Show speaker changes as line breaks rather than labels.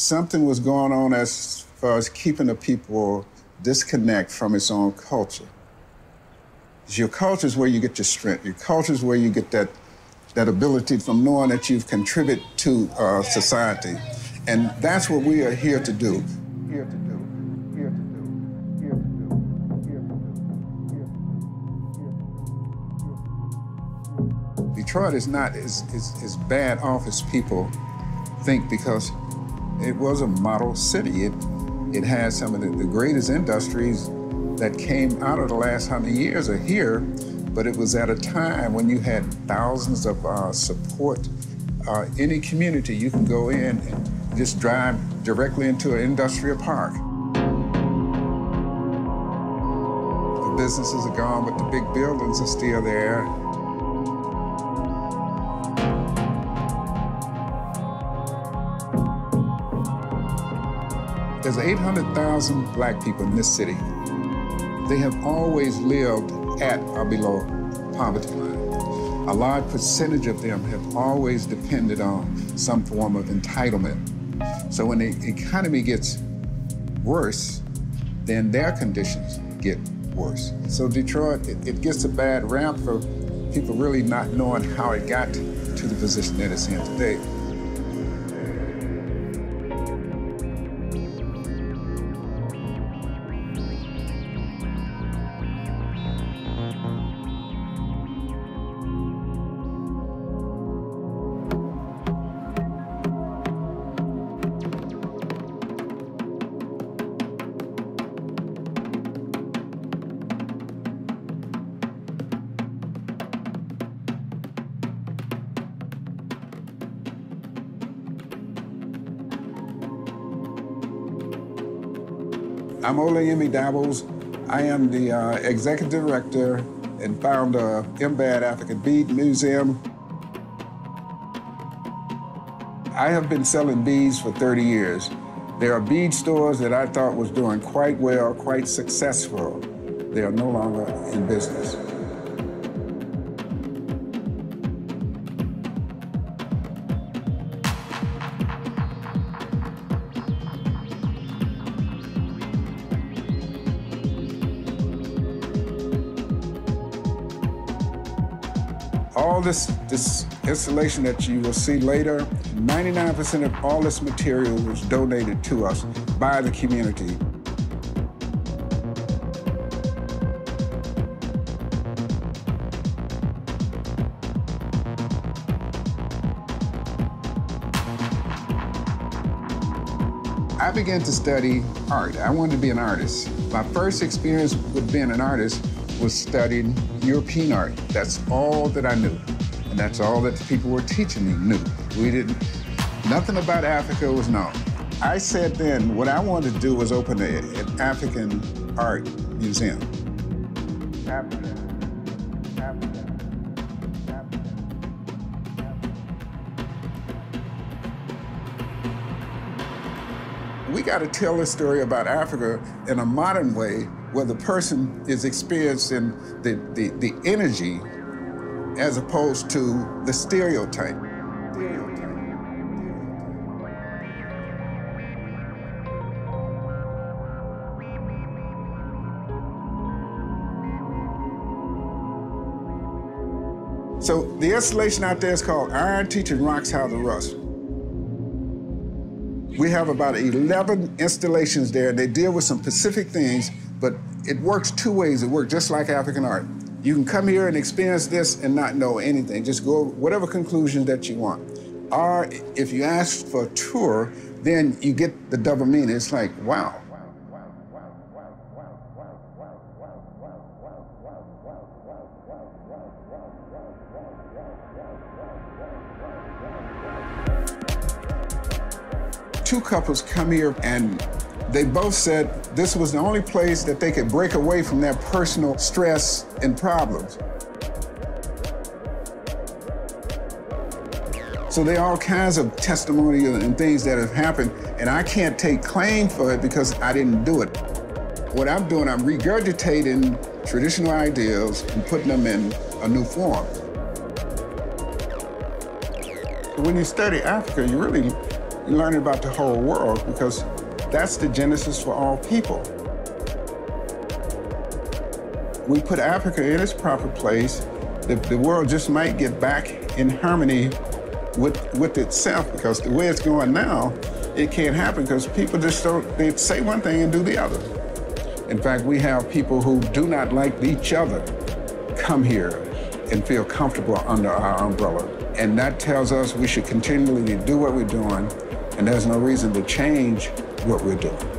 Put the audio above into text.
something was going on as far as keeping the people disconnect from its own culture. Your culture is where you get your strength. Your culture is where you get that ability from knowing that you've contributed to society. And that's what we are here to do. Detroit is not as bad off as people think, because it was a model city. It has some of the greatest industries that came out of the last 100 years are here, but it was at a time when you had thousands of support. Any community, you can go in and just drive directly into an industrial park. The businesses are gone, but the big buildings are still there. There's 800,000 black people in this city. They have always lived at or below poverty line. A large percentage of them have always depended on some form of entitlement. So when the economy gets worse, then their conditions get worse. So Detroit, it gets a bad rap for people really not knowing how it got to the position that it's in today. I'm Olayemi Dabbles. I am the executive director and founder of MBAD African Bead Museum. I have been selling beads for 30 years. There are bead stores that I thought was doing quite well, quite successful. They are no longer in business. All this installation that you will see later, 99% of all this material was donated to us by the community. I began to study art. I wanted to be an artist. My first experience with being an artist was studying European art. That's all that I knew. And that's all that the people were teaching me knew. Nothing about Africa was known. I said then, what I wanted to do was open an African art museum. We got to tell this story about Africa in a modern way, where the person is experiencing the energy as opposed to the stereotype. So the installation out there is called Iron Teaching Rocks How to Rust. We have about 11 installations there. They deal with some specific things, but it works two ways. It works just like African art. You can come here and experience this and not know anything. Just go whatever conclusions that you want. Or if you ask for a tour, then you get the double meaning. It's like, wow. Two couples come here and they both said this was the only place that they could break away from their personal stress and problems. So there are all kinds of testimonials and things that have happened, and I can't take claim for it because I didn't do it. What I'm doing, I'm regurgitating traditional ideals and putting them in a new form. When you study Africa, you really learning about the whole world, because that's the genesis for all people. We put Africa in its proper place, the world just might get back in harmony with itself, because the way it's going now, it can't happen because people just they say one thing and do the other. In fact, we have people who do not like each other come here and feel comfortable under our umbrella. And that tells us we should continually do what we're doing, and there's no reason to change what we're doing.